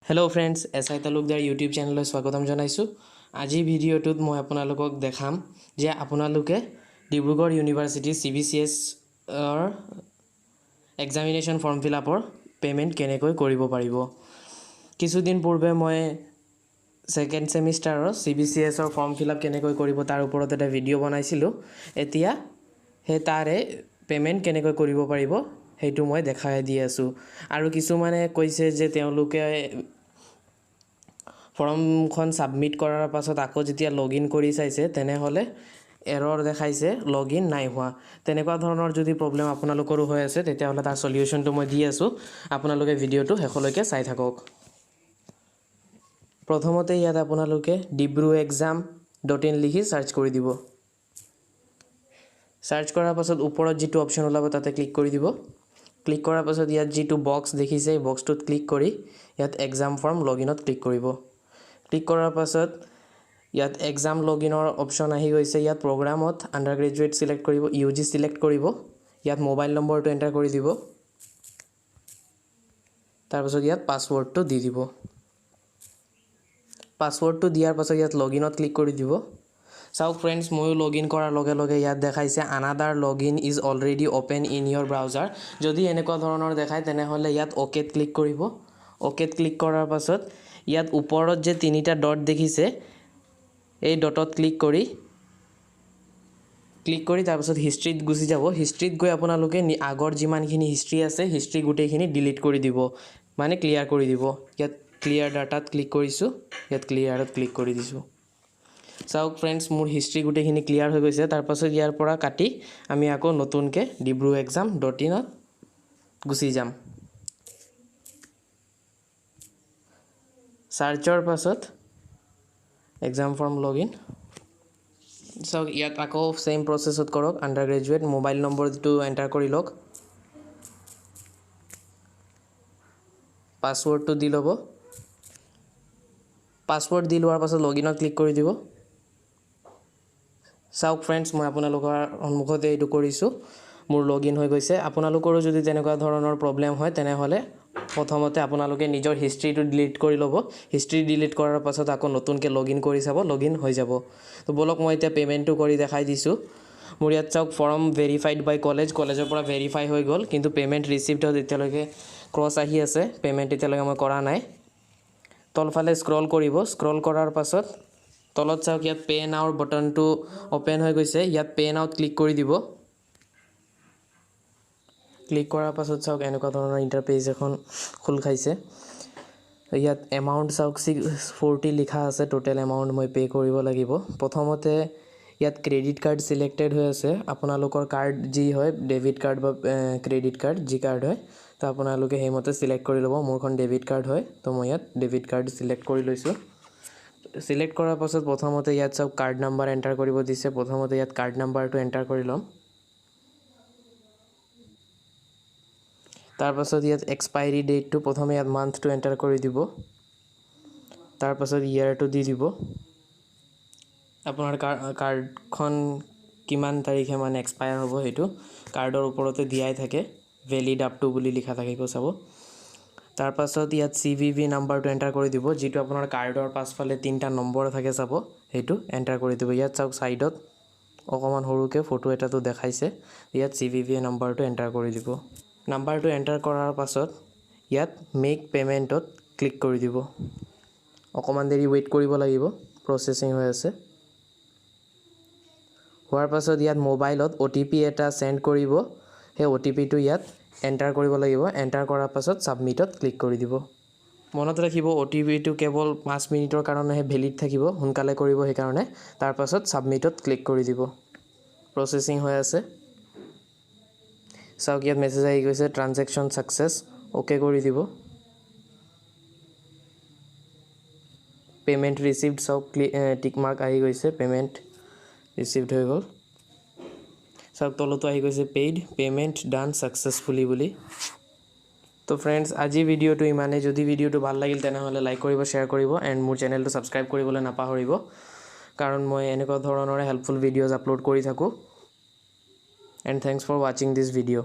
Hello friends, S.I.Talukdar YouTube channel স্বাগতম জনাইছো। আজি ভিডিওটোত মই আপোনালোকক দেখাম যে আপোনালোকে Dibrugarh university CBCS Examination form fillupৰ পেমেন্ট কেনেকৈ কৰিব পাৰিব। কিছুদিন পূৰ্বে মই সেকেন্ড সেমিষ্টাৰৰ CBCS form fillup কেনেকৈ কৰিব তাৰ ওপৰত এটা ভিডিও বনাইছিলো। এতিয়া হে তাৰে পেমেন্ট কেনেকৈ কৰিব পাৰিব হেতু মই দেখাই দি আছো। আৰু কিছু মানে কৈছে যে তেওঁলোকে ফৰ্মখন সাবমিট কৰাৰ পাছত আকৌ যেতিয়া লগইন কৰি চাইছে তেনে হলে এৰৰ দেখাইছে লগইন নাই হোৱা। তেনেকুৱা ধৰণৰ যদি প্ৰবলেম আপোনালোকৰো হৈ আছে তেতিয়া হলে তাৰ সলিউশনটো মই দি আছো। আপোনালোকে ভিডিওটো হেকলৈকে চাই থাকক। প্ৰথমতে ইয়াত আপোনালোকে dibruexam.in লিখি সাৰ্চ কৰি দিব। সাৰ্চ কৰাৰ পাছত ওপৰত যেটো অপচন ওলাব তাতে ক্লিক কৰি দিব। ক্লিক কৰাৰ পাছত ইয়াত যেটো বক্স দেখিছে এই বক্সটোত ক্লিক কৰি ইয়াত এক্সাম ফৰ্ম লগইনত ক্লিক কৰিব। ক্লিক কৰাৰ পাছত ইয়াত এক্সাম লগইনৰ অপচন আহি গৈছে। ইয়াত প্ৰগ্ৰামত আন্ডাৰ গ্ৰেজুৱেট সিলেক্ট কৰিব, UG সিলেক্ট কৰিব। ইয়াত মোবাইল নম্বৰটো এন্টাৰ কৰি দিব। তাৰ পাছত ইয়াত পাসওয়াৰ্ডটো দি দিব। পাসওয়াৰ্ডটো দিয়াৰ পাছত ইয়াত লগইনত ক্লিক কৰি দিব। চাওক ফ্ৰেন্ডস, মই লগইন কৰাৰ লগে লগে ইয়াত দেখাইছে another login is already open in your browser। যদি এনেকুৱা ধৰণৰ দেখায় তেনে হলে ইয়াত ওকেত ক্লিক কৰিব। ওকেত ক্লিক কৰাৰ পাছত ইয়াত ওপৰত যে তিনিটা ডট দেখিছে এই ডটত ক্লিক কৰি তাৰ পাছত হিষ্ট্ৰীত গুছি যাব। হিষ্ট্ৰীত গৈ আপোনালোকে আগৰ যিমানখিনি হিষ্ট্ৰী আছে হিষ্ট্ৰী গুটেইখিনি ডিলিট কৰি দিব, মানে ক্লিয়াৰ কৰি দিব। ইয়াত ক্লিয়াৰ ডাটাত ক্লিক কৰিছো, ইয়াত ক্লিয়াৰত ক্লিক কৰি দিছো। চাওক ফ্ৰেন্ডস, মোৰ হিষ্ট্ৰী গুটেইখিনি ক্লিয়াৰ হৈ গৈছে। তাৰ পাছত ইয়াৰ পৰা কাটি আমি আকৌ নতুনকে dibruexam.in ত গুছি যাম। সাৰ্চৰ পাছত এক্সাম ফৰ্ম লগইন। সো ইয়াত আকৌ সেম প্ৰসেছত কৰক। আন্ডাৰ গ্ৰেজুৱেট মোবাইল নম্বৰটো এন্টাৰ কৰি লওক। পাসওয়াৰ্ডটো দি লব। পাসওয়াৰ্ড দি লোৱাৰ পাছত লগইনত ক্লিক কৰি দিব। চাওক ফ্ৰেন্ডস, মই আপোনালোকৰ সন্মুখতে এইটো কৰিছো। মোৰ লগইন হৈ গৈছে। আপোনালোকৰো যদি তেনেকুৱা ধৰণৰ প্ৰবলেম হয় তেনে হলে প্ৰথমতে আপোনালোকে নিজৰ হিষ্ট্ৰীটো ডিলিট কৰি লব। হিষ্ট্ৰী ডিলিট কৰাৰ পাছত আকৌ নতুনকে লগইন কৰি চাব, লগইন হৈ যাব। তো বলক মই এতিয়া পেমেন্টটো কৰি দেখাই দিছো। মোৰ ইয়াত চাওক ফৰ্ম ভেৰিফাইড বাই কলেজৰ পৰা ভেৰিফাই হৈ গল, কিন্তু পেমেন্ট ৰিসিভড এতিয়ালৈকে ক্ৰস আহি আছে। পেমেন্ট এতিয়ালৈকে মই কৰা নাই। তলফালে স্ক্ৰল কৰিব। স্ক্ৰল কৰাৰ পাছত তলত চাওক ইয়াত পে নাওৰ বটনটো ওপেন হৈ গৈছে। ইয়াত পে নাওত ক্লিক কৰি দিব। ক্লিক কৰাৰ পাছত চাওক এনেকুৱা ধৰণৰ ইন্টাৰপেজ এখন খুল খাইছে। ইয়াত এমাউন্ট চাওক 640 লিখা আছে। টোটাল এমাউন্ট মই পে কৰিব লাগিব। প্ৰথমতে ইয়াত ক্ৰেডিট কাৰ্ড সিলেক্টেড হৈ আছে। আপোনালোকৰ কাৰ্ড যি হয় ডেবিট কাৰ্ড বা ক্ৰেডিট কাৰ্ড যি কাৰ্ড হয় তো আপোনালোকে হেমতে সিলেক্ট কৰি লব। মোৰখন ডেবিট কাৰ্ড হয় তো মই ইয়াত ডেবিট কাৰ্ড সিলেক্ট কৰি লৈছো। সিলেক্ট কৰাৰ পাছত প্ৰথমতে ইয়াত চাওক কাৰ্ড নাম্বাৰ এন্টাৰ কৰিব দিছে। প্ৰথমতে ইয়াত কাৰ্ড নাম্বাৰটো এন্টাৰ কৰি লম। তাৰ পাছত ইয়াত এক্সপায়াৰি ডেটটো প্ৰথমে ইয়াত মান্থটো এন্টাৰ কৰি দিব। তাৰ পাছত ইয়াৰটো দি দিব। আপোনাৰ কাৰ্ডখন কিমান তাৰিখে মানে এক্সপায়াৰ হ'ব হেতু কাৰ্ডৰ ওপৰতে দিয়াই থাকে। ভ্যালিড আপ টু বুলি লিখা থাকিব চাব। তাৰ পাছত ইয়াত CVV নাম্বাৰটো এন্টাৰ কৰি দিব। যেটো আপোনাৰ কাৰ্ডৰ পাছফালে তিনটা নম্বৰ থাকে চাব, হেতু এন্টাৰ কৰি দিব। ইয়াত চাওক সাইডত অকমান সৰুকে ফটো এটাটো দেখাইছে। ইয়াত CVV নাম্বাৰটো এন্টাৰ কৰি দিব। নাম্বাৰটো এন্টাৰ কৰাৰ পাছত ইয়াত মেক পেমেন্টত ক্লিক কৰি দিব। অকমান দেৰি ওয়েট কৰিব লাগিব, প্ৰসেসিং হৈ আছে। হোৱাৰ পাছত ইয়াত মোবাইলত OTP এটা সেন্ড কৰিব। হে OTP টো ইয়াত এন্টাৰ কৰিব লাগিব। এন্টাৰ কৰাৰ পাছত সাবমিটত ক্লিক কৰি দিব। মনত ৰাখিব OTP টো কেৱল 5 মিনিটৰ কাৰণেহে ভ্যালিড থাকিব, সোনকালে কৰিব হে কাৰণে। তাৰ পাছত সাবমিটত ক্লিক কৰি দিব। প্ৰসেসিং হৈ আছে। চাওক ইয়াত মেছেজ আহি গৈছে ট্ৰানজেকচন সাকসেস, ওকে কৰি দিব। পেমেন্ট ৰিসিভড চাওক টিক মাৰ্ক আহি গৈছে। পেমেন্ট ৰিসিভড হৈ গল। চাওক তলতো আহি গৈছে পেইড, পেমেন্ট ডান সাকসেসফুলি বুলি। তো ফ্ৰেন্ডস, আজি ভিডিওটো ইমানে। যদি ভিডিওটো ভাল লাগিল তেনে হলে লাইক কৰিব, শেয়াৰ কৰিব এন্ড মোৰ চেনেলটো সাবস্ক্ৰাইব কৰিবলৈ নাপাহৰিব, কাৰণ মই এনেকুৱা ধৰণৰ হেল্পফুল ভিডিওজ আপলোড কৰি থাকো। And thanks for watching this video.